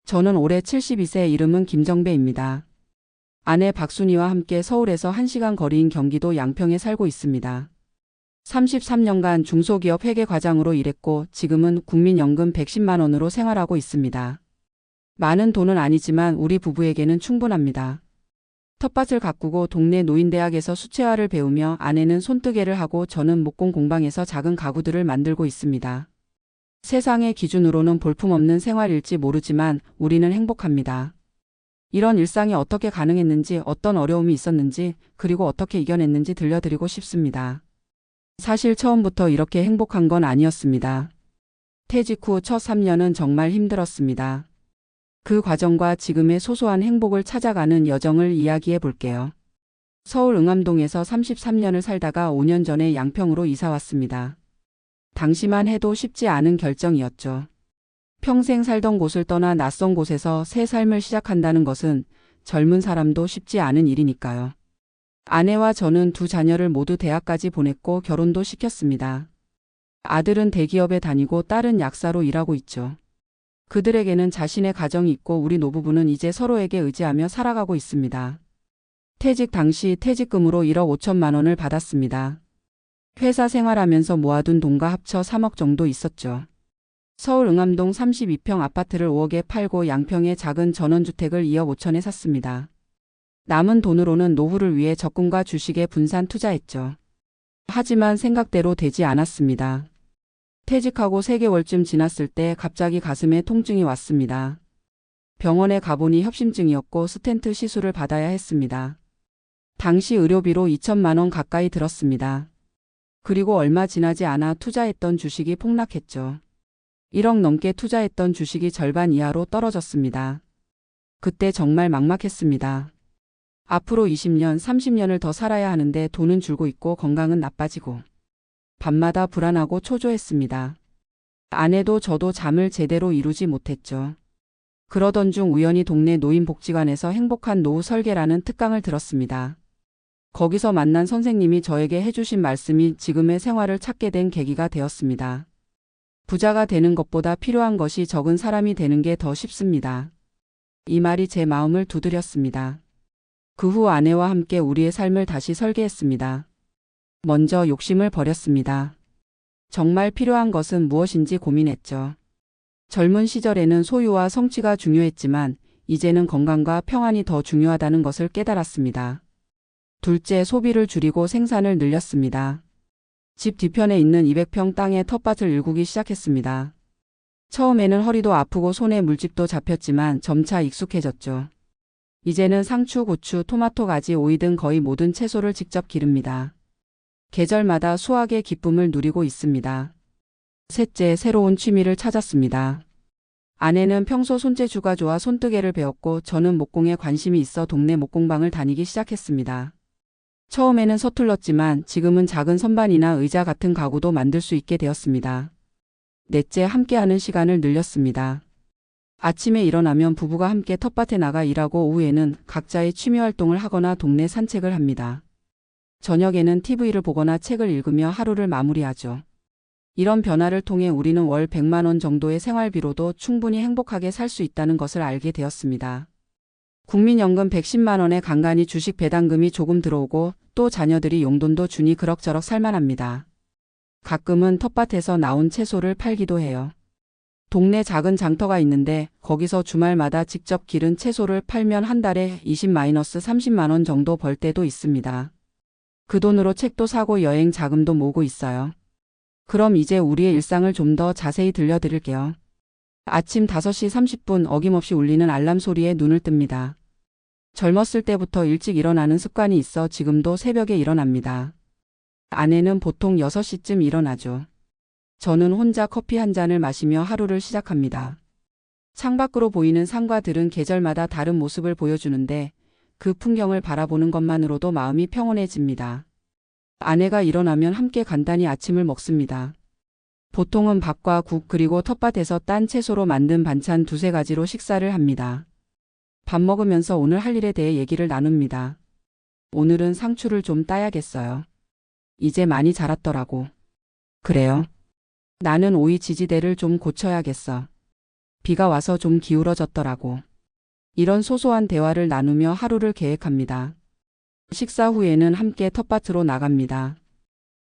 저는 올해 72세, 이름은 김정배입니다. 아내 박순희와 함께 서울에서 1시간 거리인 경기도 양평에 살고 있습니다. 33년간 중소기업 회계과장으로 일했고 지금은 국민연금 110만 원으로 생활하고 있습니다. 많은 돈은 아니지만 우리 부부에게는 충분합니다. 텃밭을 가꾸고 동네 노인대학에서 수채화를 배우며 아내는 손뜨개를 하고 저는 목공 공방에서 작은 가구들을 만들고 있습니다. 세상의 기준으로는 볼품없는 생활일지 모르지만 우리는 행복합니다. 이런 일상이 어떻게 가능했는지, 어떤 어려움이 있었는지, 그리고 어떻게 이겨냈는지 들려드리고 싶습니다. 사실 처음부터 이렇게 행복한 건 아니었습니다. 퇴직 후 첫 3년은 정말 힘들었습니다. 그 과정과 지금의 소소한 행복을 찾아가는 여정을 이야기해 볼게요. 서울 응암동에서 33년을 살다가 5년 전에 양평으로 이사 왔습니다. 당시만 해도 쉽지 않은 결정이었죠. 평생 살던 곳을 떠나 낯선 곳에서 새 삶을 시작한다는 것은 젊은 사람도 쉽지 않은 일이니까요. 아내와 저는 두 자녀를 모두 대학까지 보냈고 결혼도 시켰습니다. 아들은 대기업에 다니고 딸은 약사로 일하고 있죠. 그들에게는 자신의 가정이 있고 우리 노부부는 이제 서로에게 의지하며 살아가고 있습니다. 퇴직 당시 퇴직금으로 1억 5천만 원을 받았습니다. 회사 생활하면서 모아둔 돈과 합쳐 3억 정도 있었죠. 서울 응암동 32평 아파트를 5억에 팔고 양평의 작은 전원주택을 2억 5천에 샀습니다. 남은 돈으로는 노후를 위해 적금과 주식에 분산 투자했죠. 하지만 생각대로 되지 않았습니다. 퇴직하고 3개월쯤 지났을 때 갑자기 가슴에 통증이 왔습니다. 병원에 가보니 협심증이었고 스텐트 시술을 받아야 했습니다. 당시 의료비로 2천만 원 가까이 들었습니다. 그리고 얼마 지나지 않아 투자했던 주식이 폭락했죠. 1억 넘게 투자했던 주식이 절반 이하로 떨어졌습니다. 그때 정말 막막했습니다. 앞으로 20년, 30년을 더 살아야 하는데 돈은 줄고 있고 건강은 나빠지고 밤마다 불안하고 초조했습니다. 아내도 저도 잠을 제대로 이루지 못했죠. 그러던 중 우연히 동네 노인복지관에서 행복한 노후 설계라는 특강을 들었습니다. 거기서 만난 선생님이 저에게 해주신 말씀이 지금의 생활을 찾게 된 계기가 되었습니다. 부자가 되는 것보다 필요한 것이 적은 사람이 되는 게 더 쉽습니다. 이 말이 제 마음을 두드렸습니다. 그 후 아내와 함께 우리의 삶을 다시 설계했습니다. 먼저 욕심을 버렸습니다. 정말 필요한 것은 무엇인지 고민했죠. 젊은 시절에는 소유와 성취가 중요했지만 이제는 건강과 평안이 더 중요하다는 것을 깨달았습니다. 둘째, 소비를 줄이고 생산을 늘렸습니다. 집 뒤편에 있는 200평 땅에 텃밭을 일구기 시작했습니다. 처음에는 허리도 아프고 손에 물집도 잡혔지만 점차 익숙해졌죠. 이제는 상추, 고추, 토마토, 가지, 오이 등 거의 모든 채소를 직접 기릅니다. 계절마다 수확의 기쁨을 누리고 있습니다. 셋째, 새로운 취미를 찾았습니다. 아내는 평소 손재주가 좋아 손뜨개를 배웠고 저는 목공에 관심이 있어 동네 목공방을 다니기 시작했습니다. 처음에는 서툴렀지만 지금은 작은 선반이나 의자 같은 가구도 만들 수 있게 되었습니다. 넷째, 함께하는 시간을 늘렸습니다. 아침에 일어나면 부부가 함께 텃밭에 나가 일하고 오후에는 각자의 취미 활동을 하거나 동네 산책을 합니다. 저녁에는 TV를 보거나 책을 읽으며 하루를 마무리하죠. 이런 변화를 통해 우리는 월 100만 원 정도의 생활비로도 충분히 행복하게 살 수 있다는 것을 알게 되었습니다. 국민연금 110만 원에 간간히 주식 배당금이 조금 들어오고 또 자녀들이 용돈도 주니 그럭저럭 살만합니다. 가끔은 텃밭에서 나온 채소를 팔기도 해요. 동네 작은 장터가 있는데 거기서 주말마다 직접 기른 채소를 팔면 한 달에 20-30만 원 정도 벌 때도 있습니다. 그 돈으로 책도 사고 여행 자금도 모으고 있어요. 그럼 이제 우리의 일상을 좀 더 자세히 들려드릴게요. 아침 5시 30분 어김없이 울리는 알람 소리에 눈을 뜹니다. 젊었을 때부터 일찍 일어나는 습관이 있어 지금도 새벽에 일어납니다. 아내는 보통 6시쯤 일어나죠. 저는 혼자 커피 한 잔을 마시며 하루를 시작합니다. 창밖으로 보이는 산과 들은 계절마다 다른 모습을 보여주는데 그 풍경을 바라보는 것만으로도 마음이 평온해집니다. 아내가 일어나면 함께 간단히 아침을 먹습니다. 보통은 밥과 국 그리고 텃밭에서 딴 채소로 만든 반찬 2-3가지로 식사를 합니다. 밥 먹으면서 오늘 할 일에 대해 얘기를 나눕니다. 오늘은 상추를 좀 따야겠어요. 이제 많이 자랐더라고. 그래요? 나는 오이 지지대를 좀 고쳐야겠어. 비가 와서 좀 기울어졌더라고. 이런 소소한 대화를 나누며 하루를 계획합니다. 식사 후에는 함께 텃밭으로 나갑니다.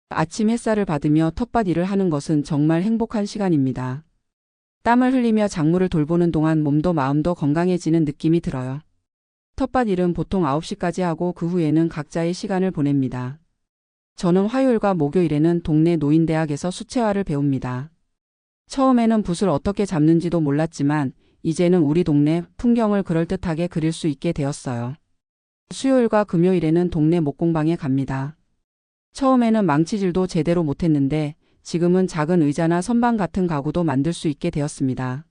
아침 햇살을 받으며 텃밭 일을 하는 것은 정말 행복한 시간입니다. 땀을 흘리며 작물을 돌보는 동안 몸도 마음도 건강해지는 느낌이 들어요. 텃밭 일은 보통 9시까지 하고 그 후에는 각자의 시간을 보냅니다. 저는 화요일과 목요일에는 동네 노인대학에서 수채화를 배웁니다. 처음에는 붓을 어떻게 잡는지도 몰랐지만 이제는 우리 동네 풍경을 그럴듯하게 그릴 수 있게 되었어요. 수요일과 금요일에는 동네 목공방에 갑니다. 처음에는 망치질도 제대로 못했는데 지금은 작은 의자나 선반 같은 가구도 만들 수 있게 되었습니다.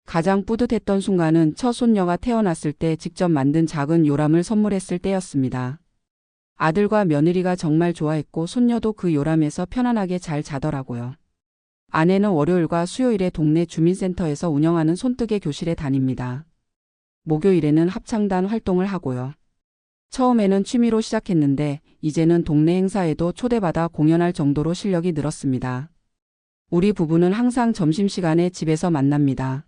가장 뿌듯했던 순간은 첫 손녀가 태어났을 때 직접 만든 작은 요람을 선물했을 때였습니다. 아들과 며느리가 정말 좋아했고 손녀도 그 요람에서 편안하게 잘 자더라고요. 아내는 월요일과 수요일에 동네 주민센터에서 운영하는 손뜨개 교실에 다닙니다. 목요일에는 합창단 활동을 하고요. 처음에는 취미로 시작했는데 이제는 동네 행사에도 초대받아 공연할 정도로 실력이 늘었습니다. 우리 부부는 항상 점심시간에 집에서 만납니다.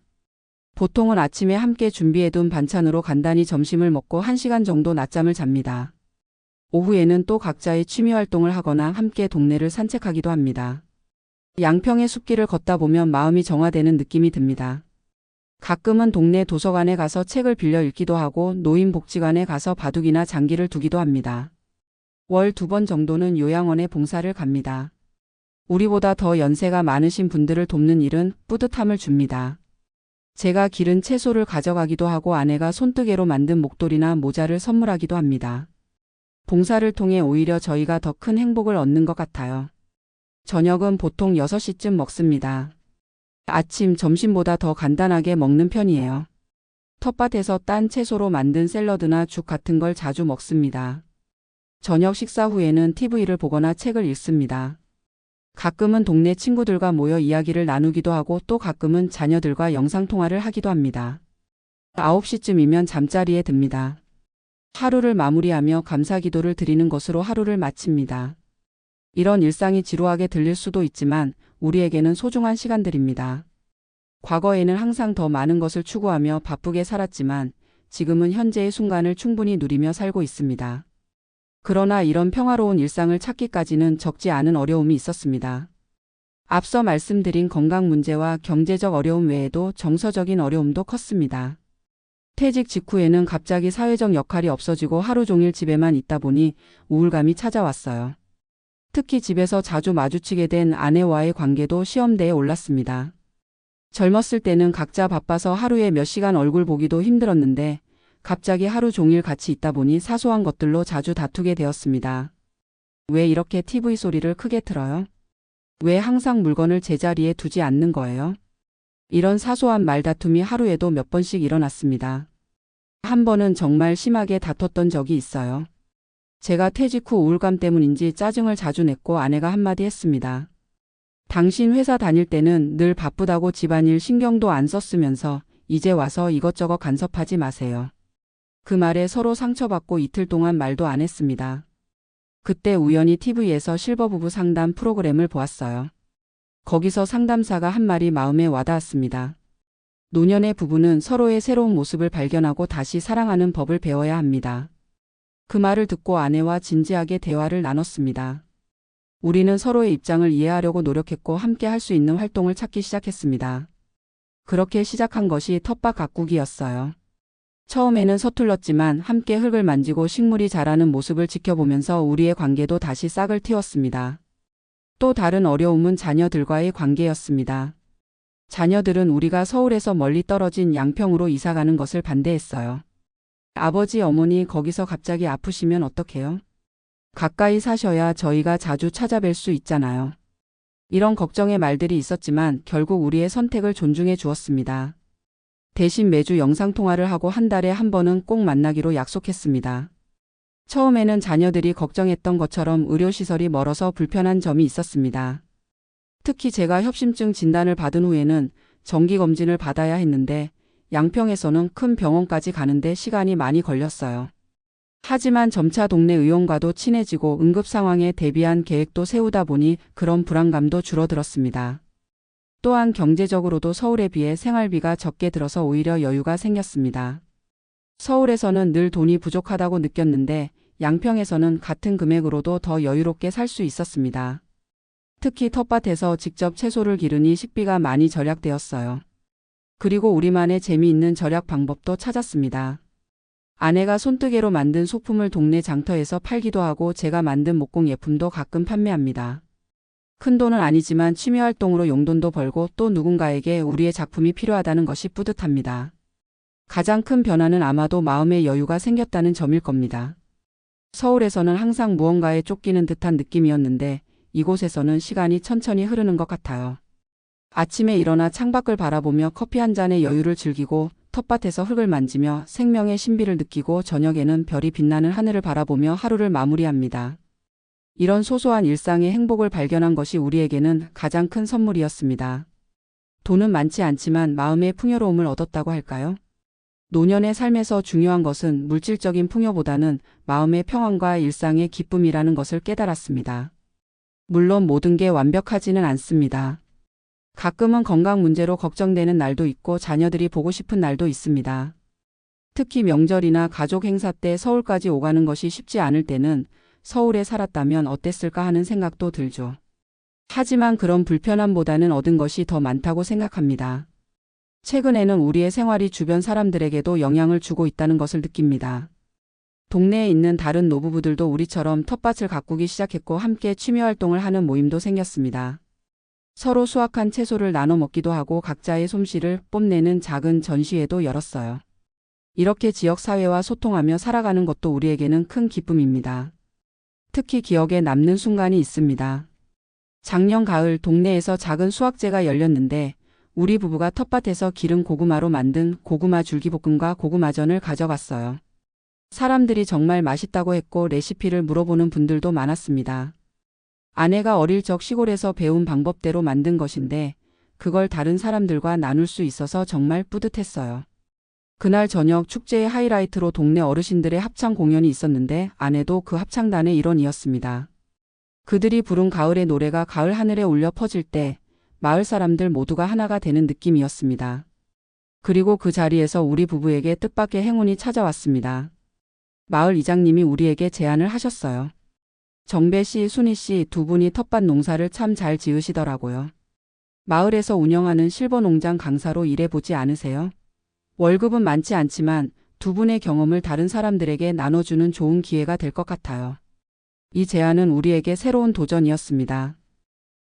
보통은 아침에 함께 준비해둔 반찬으로 간단히 점심을 먹고 1시간 정도 낮잠을 잡니다. 오후에는 또 각자의 취미 활동을 하거나 함께 동네를 산책하기도 합니다. 양평의 숲길을 걷다 보면 마음이 정화되는 느낌이 듭니다. 가끔은 동네 도서관에 가서 책을 빌려 읽기도 하고 노인복지관에 가서 바둑이나 장기를 두기도 합니다. 월 2번 정도는 요양원에 봉사를 갑니다. 우리보다 더 연세가 많으신 분들을 돕는 일은 뿌듯함을 줍니다. 제가 기른 채소를 가져가기도 하고 아내가 손뜨개로 만든 목도리나 모자를 선물하기도 합니다. 봉사를 통해 오히려 저희가 더 큰 행복을 얻는 것 같아요. 저녁은 보통 6시쯤 먹습니다. 아침, 점심보다 더 간단하게 먹는 편이에요. 텃밭에서 딴 채소로 만든 샐러드나 죽 같은 걸 자주 먹습니다. 저녁 식사 후에는 TV를 보거나 책을 읽습니다. 가끔은 동네 친구들과 모여 이야기를 나누기도 하고 또 가끔은 자녀들과 영상통화를 하기도 합니다. 9시쯤이면 잠자리에 듭니다. 하루를 마무리하며 감사기도를 드리는 것으로 하루를 마칩니다. 이런 일상이 지루하게 들릴 수도 있지만 우리에게는 소중한 시간들입니다. 과거에는 항상 더 많은 것을 추구하며 바쁘게 살았지만 지금은 현재의 순간을 충분히 누리며 살고 있습니다. 그러나 이런 평화로운 일상을 찾기까지는 적지 않은 어려움이 있었습니다. 앞서 말씀드린 건강 문제와 경제적 어려움 외에도 정서적인 어려움도 컸습니다. 퇴직 직후에는 갑자기 사회적 역할이 없어지고 하루 종일 집에만 있다 보니 우울감이 찾아왔어요. 특히 집에서 자주 마주치게 된 아내와의 관계도 시험대에 올랐습니다. 젊었을 때는 각자 바빠서 하루에 몇 시간 얼굴 보기도 힘들었는데 갑자기 하루 종일 같이 있다 보니 사소한 것들로 자주 다투게 되었습니다. 왜 이렇게 TV 소리를 크게 틀어요? 왜 항상 물건을 제자리에 두지 않는 거예요? 이런 사소한 말다툼이 하루에도 몇 번씩 일어났습니다. 한 번은 정말 심하게 다퉜던 적이 있어요. 제가 퇴직 후 우울감 때문인지 짜증을 자주 냈고 아내가 한마디 했습니다. 당신 회사 다닐 때는 늘 바쁘다고 집안일 신경도 안 썼으면서 이제 와서 이것저것 간섭하지 마세요. 그 말에 서로 상처받고 이틀 동안 말도 안 했습니다. 그때 우연히 TV에서 실버부부 상담 프로그램을 보았어요. 거기서 상담사가 한 말이 마음에 와닿았습니다. 노년의 부부는 서로의 새로운 모습을 발견하고 다시 사랑하는 법을 배워야 합니다. 그 말을 듣고 아내와 진지하게 대화를 나눴습니다. 우리는 서로의 입장을 이해하려고 노력했고 함께 할 수 있는 활동을 찾기 시작했습니다. 그렇게 시작한 것이 텃밭 가꾸기였어요. 처음에는 서툴렀지만 함께 흙을 만지고 식물이 자라는 모습을 지켜보면서 우리의 관계도 다시 싹을 틔웠습니다. 또 다른 어려움은 자녀들과의 관계였습니다. 자녀들은 우리가 서울에서 멀리 떨어진 양평으로 이사가는 것을 반대했어요. 아버지, 어머니 거기서 갑자기 아프시면 어떡해요? 가까이 사셔야 저희가 자주 찾아뵐 수 있잖아요. 이런 걱정의 말들이 있었지만 결국 우리의 선택을 존중해 주었습니다. 대신 매주 영상통화를 하고 한 달에 한 번은 꼭 만나기로 약속했습니다. 처음에는 자녀들이 걱정했던 것처럼 의료시설이 멀어서 불편한 점이 있었습니다. 특히 제가 협심증 진단을 받은 후에는 정기검진을 받아야 했는데 양평에서는 큰 병원까지 가는데 시간이 많이 걸렸어요. 하지만 점차 동네 의원과도 친해지고 응급 상황에 대비한 계획도 세우다 보니 그런 불안감도 줄어들었습니다. 또한 경제적으로도 서울에 비해 생활비가 적게 들어서 오히려 여유가 생겼습니다. 서울에서는 늘 돈이 부족하다고 느꼈는데 양평에서는 같은 금액으로도 더 여유롭게 살 수 있었습니다. 특히 텃밭에서 직접 채소를 기르니 식비가 많이 절약되었어요. 그리고 우리만의 재미있는 절약 방법도 찾았습니다. 아내가 손뜨개로 만든 소품을 동네 장터에서 팔기도 하고 제가 만든 목공 예품도 가끔 판매합니다. 큰돈은 아니지만 취미활동으로 용돈도 벌고 또 누군가에게 우리의 작품이 필요하다는 것이 뿌듯합니다. 가장 큰 변화는 아마도 마음의 여유가 생겼다는 점일 겁니다. 서울에서는 항상 무언가에 쫓기는 듯한 느낌이었는데 이곳에서는 시간이 천천히 흐르는 것 같아요. 아침에 일어나 창밖을 바라보며 커피 한 잔의 여유를 즐기고 텃밭에서 흙을 만지며 생명의 신비를 느끼고 저녁에는 별이 빛나는 하늘을 바라보며 하루를 마무리합니다. 이런 소소한 일상의 행복을 발견한 것이 우리에게는 가장 큰 선물이었습니다. 돈은 많지 않지만 마음의 풍요로움을 얻었다고 할까요? 노년의 삶에서 중요한 것은 물질적인 풍요보다는 마음의 평안과 일상의 기쁨이라는 것을 깨달았습니다. 물론 모든 게 완벽하지는 않습니다. 가끔은 건강 문제로 걱정되는 날도 있고 자녀들이 보고 싶은 날도 있습니다. 특히 명절이나 가족 행사 때 서울까지 오가는 것이 쉽지 않을 때는 서울에 살았다면 어땠을까 하는 생각도 들죠. 하지만 그런 불편함보다는 얻은 것이 더 많다고 생각합니다. 최근에는 우리의 생활이 주변 사람들에게도 영향을 주고 있다는 것을 느낍니다. 동네에 있는 다른 노부부들도 우리처럼 텃밭을 가꾸기 시작했고 함께 취미활동을 하는 모임도 생겼습니다. 서로 수확한 채소를 나눠 먹기도 하고 각자의 솜씨를 뽐내는 작은 전시회도 열었어요. 이렇게 지역사회와 소통하며 살아가는 것도 우리에게는 큰 기쁨입니다. 특히 기억에 남는 순간이 있습니다. 작년 가을 동네에서 작은 수확제가 열렸는데 우리 부부가 텃밭에서 기른 고구마로 만든 고구마 줄기볶음과 고구마전을 가져갔어요. 사람들이 정말 맛있다고 했고 레시피를 물어보는 분들도 많았습니다. 아내가 어릴 적 시골에서 배운 방법대로 만든 것인데 그걸 다른 사람들과 나눌 수 있어서 정말 뿌듯했어요. 그날 저녁 축제의 하이라이트로 동네 어르신들의 합창 공연이 있었는데 아내도 그 합창단의 일원이었습니다. 그들이 부른 가을의 노래가 가을 하늘에 울려 퍼질 때 마을 사람들 모두가 하나가 되는 느낌이었습니다. 그리고 그 자리에서 우리 부부에게 뜻밖의 행운이 찾아왔습니다. 마을 이장님이 우리에게 제안을 하셨어요. 정배 씨, 순희 씨 두 분이 텃밭 농사를 참 잘 지으시더라고요. 마을에서 운영하는 실버농장 강사로 일해보지 않으세요? 월급은 많지 않지만 두 분의 경험을 다른 사람들에게 나눠주는 좋은 기회가 될 것 같아요. 이 제안은 우리에게 새로운 도전이었습니다.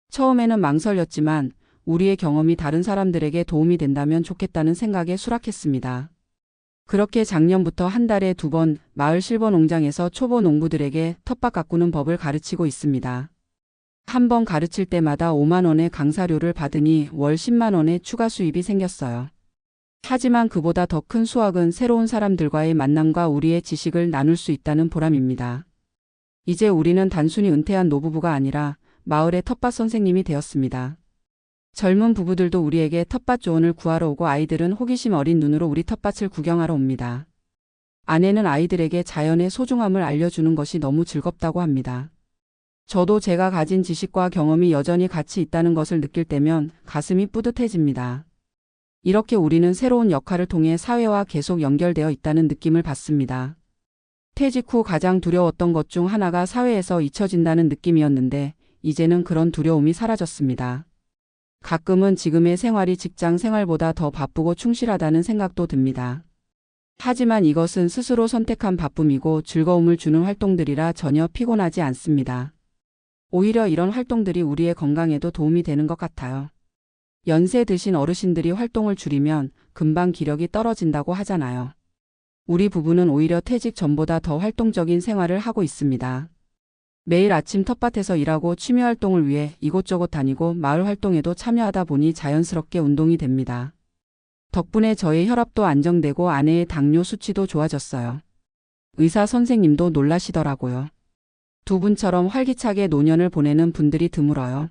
처음에는 망설였지만 우리의 경험이 다른 사람들에게 도움이 된다면 좋겠다는 생각에 수락했습니다. 그렇게 작년부터 한 달에 2번 마을 실버농장에서 초보 농부들에게 텃밭 가꾸는 법을 가르치고 있습니다. 한 번 가르칠 때마다 5만 원의 강사료를 받으니 월 10만 원의 추가 수입이 생겼어요. 하지만 그보다 더 큰 수확은 새로운 사람들과의 만남과 우리의 지식을 나눌 수 있다는 보람입니다. 이제 우리는 단순히 은퇴한 노부부가 아니라 마을의 텃밭 선생님이 되었습니다. 젊은 부부들도 우리에게 텃밭 조언을 구하러 오고 아이들은 호기심 어린 눈으로 우리 텃밭을 구경하러 옵니다. 아내는 아이들에게 자연의 소중함을 알려주는 것이 너무 즐겁다고 합니다. 저도 제가 가진 지식과 경험이 여전히 가치 있다는 것을 느낄 때면 가슴이 뿌듯해집니다. 이렇게 우리는 새로운 역할을 통해 사회와 계속 연결되어 있다는 느낌을 받습니다. 퇴직 후 가장 두려웠던 것 중 하나가 사회에서 잊혀진다는 느낌이었는데 이제는 그런 두려움이 사라졌습니다. 가끔은 지금의 생활이 직장 생활보다 더 바쁘고 충실하다는 생각도 듭니다. 하지만 이것은 스스로 선택한 바쁨이고 즐거움을 주는 활동들이라 전혀 피곤하지 않습니다. 오히려 이런 활동들이 우리의 건강에도 도움이 되는 것 같아요. 연세 드신 어르신들이 활동을 줄이면 금방 기력이 떨어진다고 하잖아요. 우리 부부는 오히려 퇴직 전보다 더 활동적인 생활을 하고 있습니다. 매일 아침 텃밭에서 일하고 취미활동을 위해 이곳저곳 다니고 마을 활동에도 참여하다 보니 자연스럽게 운동이 됩니다. 덕분에 저의 혈압도 안정되고 아내의 당뇨 수치도 좋아졌어요. 의사 선생님도 놀라시더라고요. 두 분처럼 활기차게 노년을 보내는 분들이 드물어요.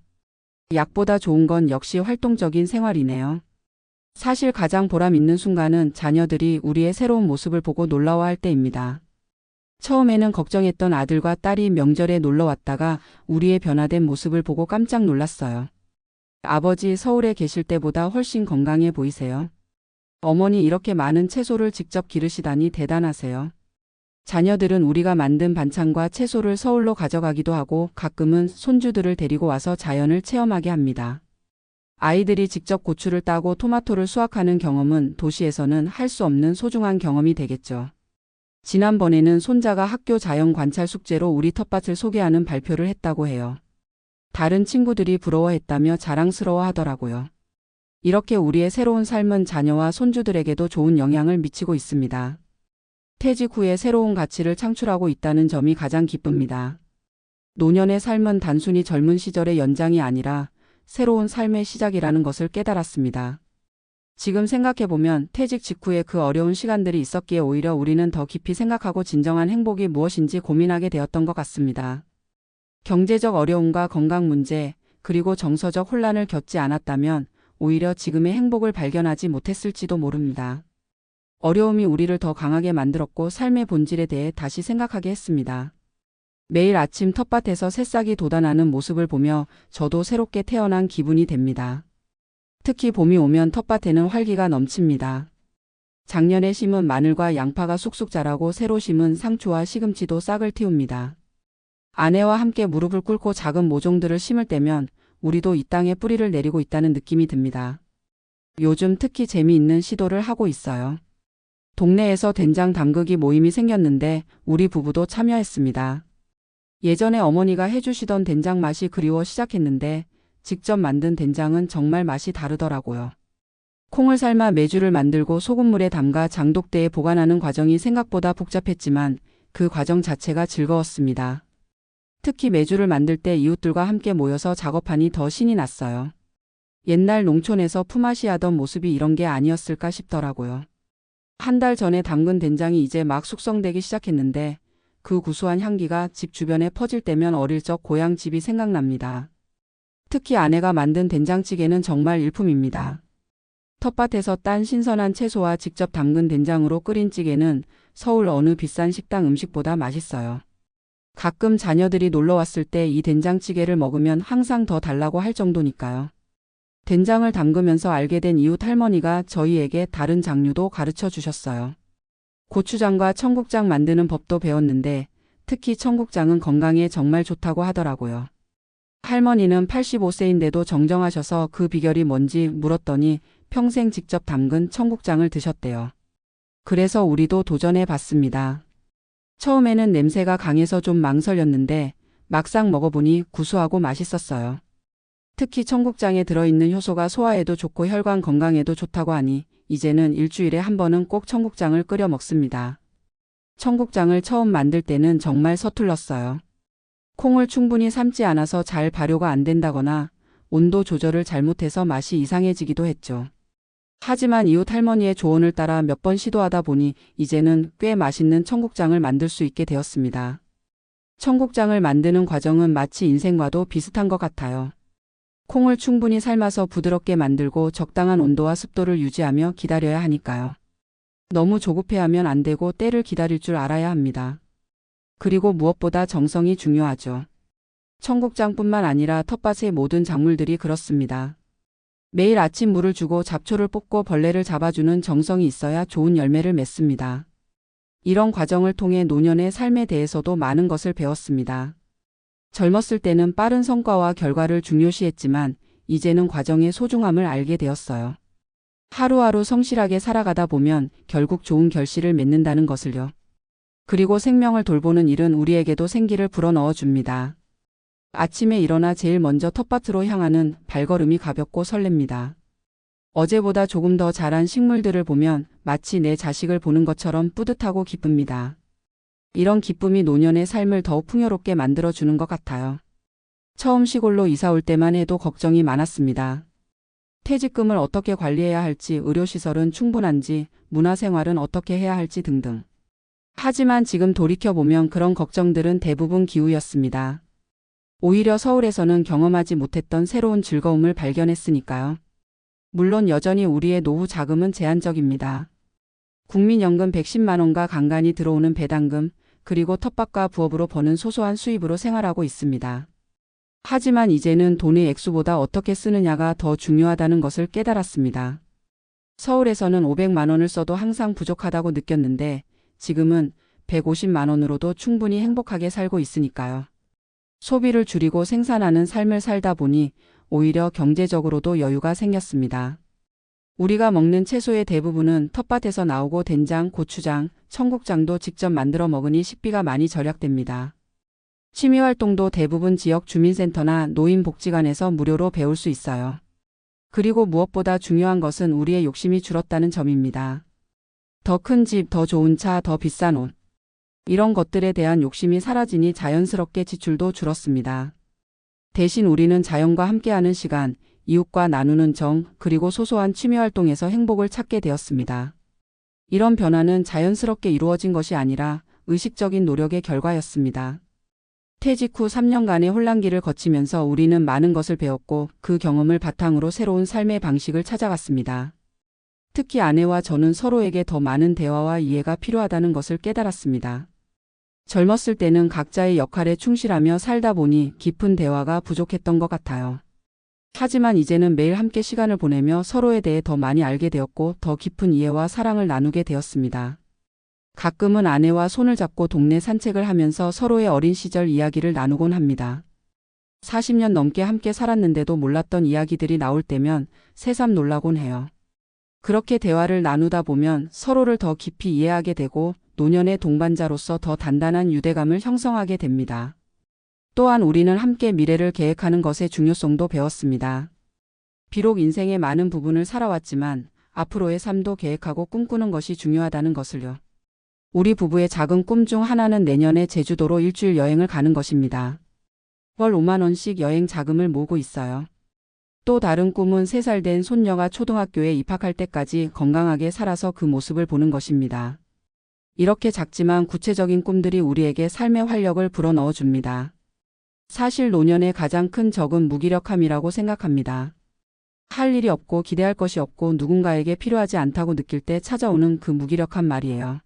약보다 좋은 건 역시 활동적인 생활이네요. 사실 가장 보람 있는 순간은 자녀들이 우리의 새로운 모습을 보고 놀라워할 때입니다. 처음에는 걱정했던 아들과 딸이 명절에 놀러 왔다가 우리의 변화된 모습을 보고 깜짝 놀랐어요. 아버지 서울에 계실 때보다 훨씬 건강해 보이세요. 어머니 이렇게 많은 채소를 직접 기르시다니 대단하세요. 자녀들은 우리가 만든 반찬과 채소를 서울로 가져가기도 하고 가끔은 손주들을 데리고 와서 자연을 체험하게 합니다. 아이들이 직접 고추를 따고 토마토를 수확하는 경험은 도시에서는 할 수 없는 소중한 경험이 되겠죠. 지난번에는 손자가 학교 자연 관찰 숙제로 우리 텃밭을 소개하는 발표를 했다고 해요. 다른 친구들이 부러워했다며 자랑스러워 하더라고요. 이렇게 우리의 새로운 삶은 자녀와 손주들에게도 좋은 영향을 미치고 있습니다. 퇴직 후에 새로운 가치를 창출하고 있다는 점이 가장 기쁩니다. 노년의 삶은 단순히 젊은 시절의 연장이 아니라 새로운 삶의 시작이라는 것을 깨달았습니다. 지금 생각해보면 퇴직 직후에 그 어려운 시간들이 있었기에 오히려 우리는 더 깊이 생각하고 진정한 행복이 무엇인지 고민하게 되었던 것 같습니다. 경제적 어려움과 건강 문제, 그리고 정서적 혼란을 겪지 않았다면 오히려 지금의 행복을 발견하지 못했을지도 모릅니다. 어려움이 우리를 더 강하게 만들었고 삶의 본질에 대해 다시 생각하게 했습니다. 매일 아침 텃밭에서 새싹이 돋아나는 모습을 보며 저도 새롭게 태어난 기분이 됩니다. 특히 봄이 오면 텃밭에는 활기가 넘칩니다. 작년에 심은 마늘과 양파가 쑥쑥 자라고 새로 심은 상추와 시금치도 싹을 틔웁니다. 아내와 함께 무릎을 꿇고 작은 모종들을 심을 때면 우리도 이 땅에 뿌리를 내리고 있다는 느낌이 듭니다. 요즘 특히 재미있는 시도를 하고 있어요. 동네에서 된장 담그기 모임이 생겼는데 우리 부부도 참여했습니다. 예전에 어머니가 해주시던 된장 맛이 그리워 시작했는데 직접 만든 된장은 정말 맛이 다르더라고요. 콩을 삶아 메주를 만들고 소금물에 담가 장독대에 보관하는 과정이 생각보다 복잡했지만 그 과정 자체가 즐거웠습니다. 특히 메주를 만들 때 이웃들과 함께 모여서 작업하니 더 신이 났어요. 옛날 농촌에서 품앗이 하던 모습이 이런 게 아니었을까 싶더라고요. 한 달 전에 담근 된장이 이제 막 숙성되기 시작했는데 그 구수한 향기가 집 주변에 퍼질 때면 어릴 적 고향 집이 생각납니다. 특히 아내가 만든 된장찌개는 정말 일품입니다. 텃밭에서 딴 신선한 채소와 직접 담근 된장으로 끓인 찌개는 서울 어느 비싼 식당 음식보다 맛있어요. 가끔 자녀들이 놀러 왔을 때 이 된장찌개를 먹으면 항상 더 달라고 할 정도니까요. 된장을 담그면서 알게 된 이웃 할머니가 저희에게 다른 장류도 가르쳐 주셨어요. 고추장과 청국장 만드는 법도 배웠는데 특히 청국장은 건강에 정말 좋다고 하더라고요. 할머니는 85세인데도 정정하셔서 그 비결이 뭔지 물었더니 평생 직접 담근 청국장을 드셨대요. 그래서 우리도 도전해 봤습니다. 처음에는 냄새가 강해서 좀 망설였는데 막상 먹어보니 구수하고 맛있었어요. 특히 청국장에 들어있는 효소가 소화에도 좋고 혈관 건강에도 좋다고 하니 이제는 일주일에 한 번은 꼭 청국장을 끓여 먹습니다. 청국장을 처음 만들 때는 정말 서툴렀어요. 콩을 충분히 삶지 않아서 잘 발효가 안 된다거나 온도 조절을 잘못해서 맛이 이상해지기도 했죠. 하지만 이웃 할머니의 조언을 따라 몇 번 시도하다 보니 이제는 꽤 맛있는 청국장을 만들 수 있게 되었습니다. 청국장을 만드는 과정은 마치 인생과도 비슷한 것 같아요. 콩을 충분히 삶아서 부드럽게 만들고 적당한 온도와 습도를 유지하며 기다려야 하니까요. 너무 조급해하면 안 되고 때를 기다릴 줄 알아야 합니다. 그리고 무엇보다 정성이 중요하죠. 청국장뿐만 아니라 텃밭의 모든 작물들이 그렇습니다. 매일 아침 물을 주고 잡초를 뽑고 벌레를 잡아주는 정성이 있어야 좋은 열매를 맺습니다. 이런 과정을 통해 노년의 삶에 대해서도 많은 것을 배웠습니다. 젊었을 때는 빠른 성과와 결과를 중요시했지만 이제는 과정의 소중함을 알게 되었어요. 하루하루 성실하게 살아가다 보면 결국 좋은 결실을 맺는다는 것을요. 그리고 생명을 돌보는 일은 우리에게도 생기를 불어넣어 줍니다. 아침에 일어나 제일 먼저 텃밭으로 향하는 발걸음이 가볍고 설렙니다. 어제보다 조금 더 자란 식물들을 보면 마치 내 자식을 보는 것처럼 뿌듯하고 기쁩니다. 이런 기쁨이 노년의 삶을 더욱 풍요롭게 만들어주는 것 같아요. 처음 시골로 이사 올 때만 해도 걱정이 많았습니다. 퇴직금을 어떻게 관리해야 할지, 의료시설은 충분한지, 문화생활은 어떻게 해야 할지 등등. 하지만 지금 돌이켜보면 그런 걱정들은 대부분 기우였습니다. 오히려 서울에서는 경험하지 못했던 새로운 즐거움을 발견했으니까요. 물론 여전히 우리의 노후 자금은 제한적입니다. 국민연금 110만 원과 간간히 들어오는 배당금, 그리고 텃밭과 부업으로 버는 소소한 수입으로 생활하고 있습니다. 하지만 이제는 돈의 액수보다 어떻게 쓰느냐가 더 중요하다는 것을 깨달았습니다. 서울에서는 500만 원을 써도 항상 부족하다고 느꼈는데 지금은 150만 원으로도 충분히 행복하게 살고 있으니까요. 소비를 줄이고 생산하는 삶을 살다 보니 오히려 경제적으로도 여유가 생겼습니다. 우리가 먹는 채소의 대부분은 텃밭에서 나오고 된장, 고추장, 청국장도 직접 만들어 먹으니 식비가 많이 절약됩니다. 취미활동도 대부분 지역 주민센터나 노인복지관에서 무료로 배울 수 있어요. 그리고 무엇보다 중요한 것은 우리의 욕심이 줄었다는 점입니다. 더 큰 집, 더 좋은 차, 더 비싼 옷. 이런 것들에 대한 욕심이 사라지니 자연스럽게 지출도 줄었습니다. 대신 우리는 자연과 함께하는 시간, 이웃과 나누는 정, 그리고 소소한 취미활동에서 행복을 찾게 되었습니다. 이런 변화는 자연스럽게 이루어진 것이 아니라 의식적인 노력의 결과였습니다. 퇴직 후 3년간의 혼란기를 거치면서 우리는 많은 것을 배웠고 그 경험을 바탕으로 새로운 삶의 방식을 찾아갔습니다. 특히 아내와 저는 서로에게 더 많은 대화와 이해가 필요하다는 것을 깨달았습니다. 젊었을 때는 각자의 역할에 충실하며 살다 보니 깊은 대화가 부족했던 것 같아요. 하지만 이제는 매일 함께 시간을 보내며 서로에 대해 더 많이 알게 되었고 더 깊은 이해와 사랑을 나누게 되었습니다. 가끔은 아내와 손을 잡고 동네 산책을 하면서 서로의 어린 시절 이야기를 나누곤 합니다. 40년 넘게 함께 살았는데도 몰랐던 이야기들이 나올 때면 새삼 놀라곤 해요. 그렇게 대화를 나누다 보면 서로를 더 깊이 이해하게 되고 노년의 동반자로서 더 단단한 유대감을 형성하게 됩니다. 또한 우리는 함께 미래를 계획하는 것의 중요성도 배웠습니다. 비록 인생의 많은 부분을 살아왔지만 앞으로의 삶도 계획하고 꿈꾸는 것이 중요하다는 것을요. 우리 부부의 작은 꿈 중 하나는 내년에 제주도로 일주일 여행을 가는 것입니다. 월 5만 원씩 여행 자금을 모으고 있어요. 또 다른 꿈은 3살 된 손녀가 초등학교에 입학할 때까지 건강하게 살아서 그 모습을 보는 것입니다. 이렇게 작지만 구체적인 꿈들이 우리에게 삶의 활력을 불어넣어 줍니다. 사실 노년의 가장 큰 적은 무기력함이라고 생각합니다. 할 일이 없고 기대할 것이 없고 누군가에게 필요하지 않다고 느낄 때 찾아오는 그 무기력함 말이에요.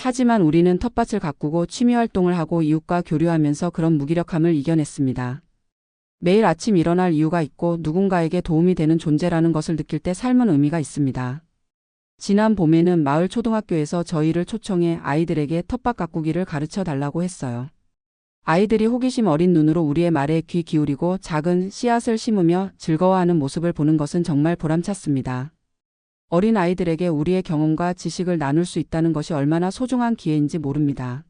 하지만 우리는 텃밭을 가꾸고 취미활동을 하고 이웃과 교류하면서 그런 무기력함을 이겨냈습니다. 매일 아침 일어날 이유가 있고 누군가에게 도움이 되는 존재라는 것을 느낄 때 삶은 의미가 있습니다. 지난 봄에는 마을 초등학교에서 저희를 초청해 아이들에게 텃밭 가꾸기를 가르쳐 달라고 했어요. 아이들이 호기심 어린 눈으로 우리의 말에 귀 기울이고 작은 씨앗을 심으며 즐거워하는 모습을 보는 것은 정말 보람찼습니다. 어린 아이들에게 우리의 경험과 지식을 나눌 수 있다는 것이 얼마나 소중한 기회인지 모릅니다.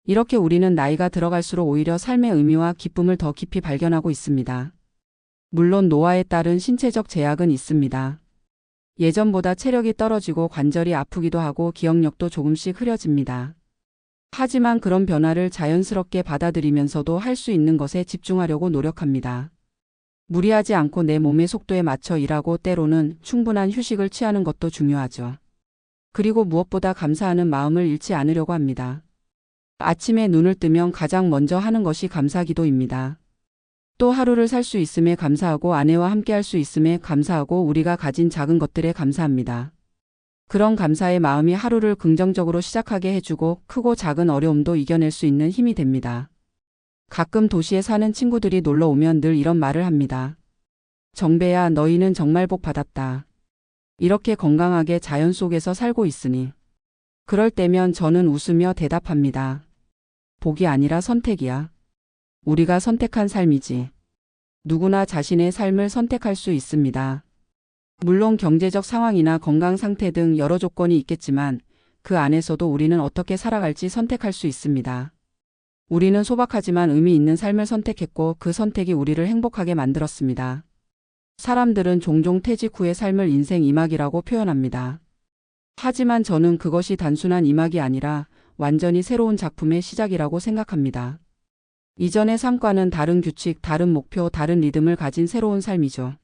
이렇게 우리는 나이가 들어갈수록 오히려 삶의 의미와 기쁨을 더 깊이 발견하고 있습니다. 물론 노화에 따른 신체적 제약은 있습니다. 예전보다 체력이 떨어지고 관절이 아프기도 하고 기억력도 조금씩 흐려집니다. 하지만 그런 변화를 자연스럽게 받아들이면서도 할 수 있는 것에 집중하려고 노력합니다. 무리하지 않고 내 몸의 속도에 맞춰 일하고 때로는 충분한 휴식을 취하는 것도 중요하죠. 그리고 무엇보다 감사하는 마음을 잃지 않으려고 합니다. 아침에 눈을 뜨면 가장 먼저 하는 것이 감사기도입니다. 또 하루를 살 수 있음에 감사하고 아내와 함께 할 수 있음에 감사하고 우리가 가진 작은 것들에 감사합니다. 그런 감사의 마음이 하루를 긍정적으로 시작하게 해주고 크고 작은 어려움도 이겨낼 수 있는 힘이 됩니다. 가끔 도시에 사는 친구들이 놀러 오면 늘 이런 말을 합니다. 정배야, 너희는 정말 복 받았다. 이렇게 건강하게 자연 속에서 살고 있으니. 그럴 때면 저는 웃으며 대답합니다. 복이 아니라 선택이야. 우리가 선택한 삶이지. 누구나 자신의 삶을 선택할 수 있습니다. 물론 경제적 상황이나 건강 상태 등 여러 조건이 있겠지만 그 안에서도 우리는 어떻게 살아갈지 선택할 수 있습니다. 우리는 소박하지만 의미 있는 삶을 선택했고 그 선택이 우리를 행복하게 만들었습니다. 사람들은 종종 퇴직 후의 삶을 인생 2막이라고 표현합니다. 하지만 저는 그것이 단순한 2막이 아니라 완전히 새로운 작품의 시작이라고 생각합니다. 이전의 삶과는 다른 규칙, 다른 목표, 다른 리듬을 가진 새로운 삶이죠.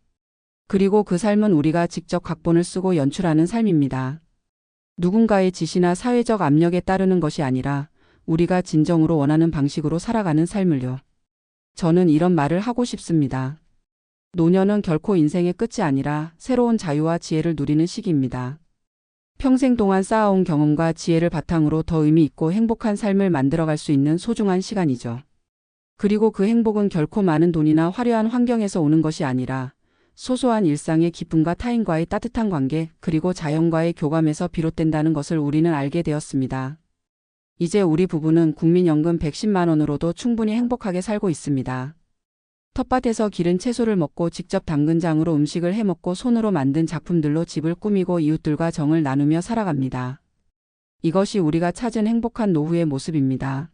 그리고 그 삶은 우리가 직접 각본을 쓰고 연출하는 삶입니다. 누군가의 지시나 사회적 압력에 따르는 것이 아니라 우리가 진정으로 원하는 방식으로 살아가는 삶을요. 저는 이런 말을 하고 싶습니다. 노년은 결코 인생의 끝이 아니라 새로운 자유와 지혜를 누리는 시기입니다. 평생 동안 쌓아온 경험과 지혜를 바탕으로 더 의미 있고 행복한 삶을 만들어갈 수 있는 소중한 시간이죠. 그리고 그 행복은 결코 많은 돈이나 화려한 환경에서 오는 것이 아니라 소소한 일상의 기쁨과 타인과의 따뜻한 관계, 그리고 자연과의 교감에서 비롯된다는 것을 우리는 알게 되었습니다. 이제 우리 부부는 국민연금 110만 원으로도 충분히 행복하게 살고 있습니다. 텃밭에서 기른 채소를 먹고 직접 담근 장으로 음식을 해먹고 손으로 만든 작품들로 집을 꾸미고 이웃들과 정을 나누며 살아갑니다. 이것이 우리가 찾은 행복한 노후의 모습입니다.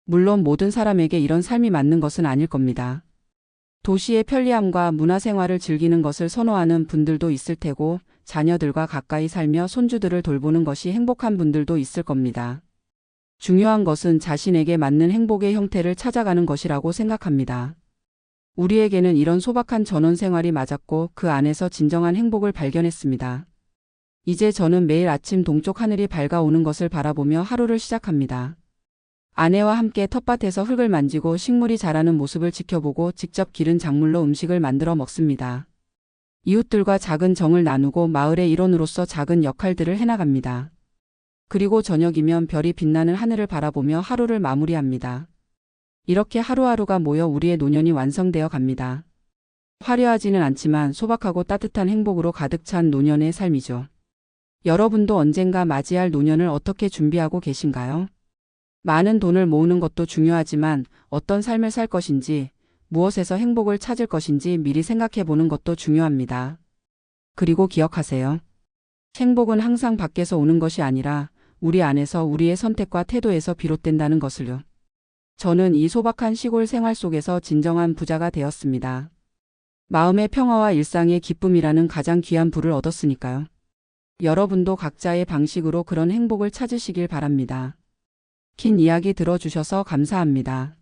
물론 모든 사람에게 이런 삶이 맞는 것은 아닐 겁니다. 도시의 편리함과 문화생활을 즐기는 것을 선호하는 분들도 있을 테고, 자녀들과 가까이 살며 손주들을 돌보는 것이 행복한 분들도 있을 겁니다. 중요한 것은 자신에게 맞는 행복의 형태를 찾아가는 것이라고 생각합니다. 우리에게는 이런 소박한 전원 생활이 맞았고 그 안에서 진정한 행복을 발견했습니다. 이제 저는 매일 아침 동쪽 하늘이 밝아오는 것을 바라보며 하루를 시작합니다. 아내와 함께 텃밭에서 흙을 만지고 식물이 자라는 모습을 지켜보고 직접 기른 작물로 음식을 만들어 먹습니다. 이웃들과 작은 정을 나누고 마을의 일원으로서 작은 역할들을 해나갑니다. 그리고 저녁이면 별이 빛나는 하늘을 바라보며 하루를 마무리합니다. 이렇게 하루하루가 모여 우리의 노년이 완성되어 갑니다. 화려하지는 않지만 소박하고 따뜻한 행복으로 가득 찬 노년의 삶이죠. 여러분도 언젠가 맞이할 노년을 어떻게 준비하고 계신가요? 많은 돈을 모으는 것도 중요하지만 어떤 삶을 살 것인지, 무엇에서 행복을 찾을 것인지 미리 생각해 보는 것도 중요합니다. 그리고 기억하세요. 행복은 항상 밖에서 오는 것이 아니라 우리 안에서 우리의 선택과 태도에서 비롯된다는 것을요. 저는 이 소박한 시골 생활 속에서 진정한 부자가 되었습니다. 마음의 평화와 일상의 기쁨이라는 가장 귀한 부를 얻었으니까요. 여러분도 각자의 방식으로 그런 행복을 찾으시길 바랍니다. 긴 이야기 들어주셔서 감사합니다.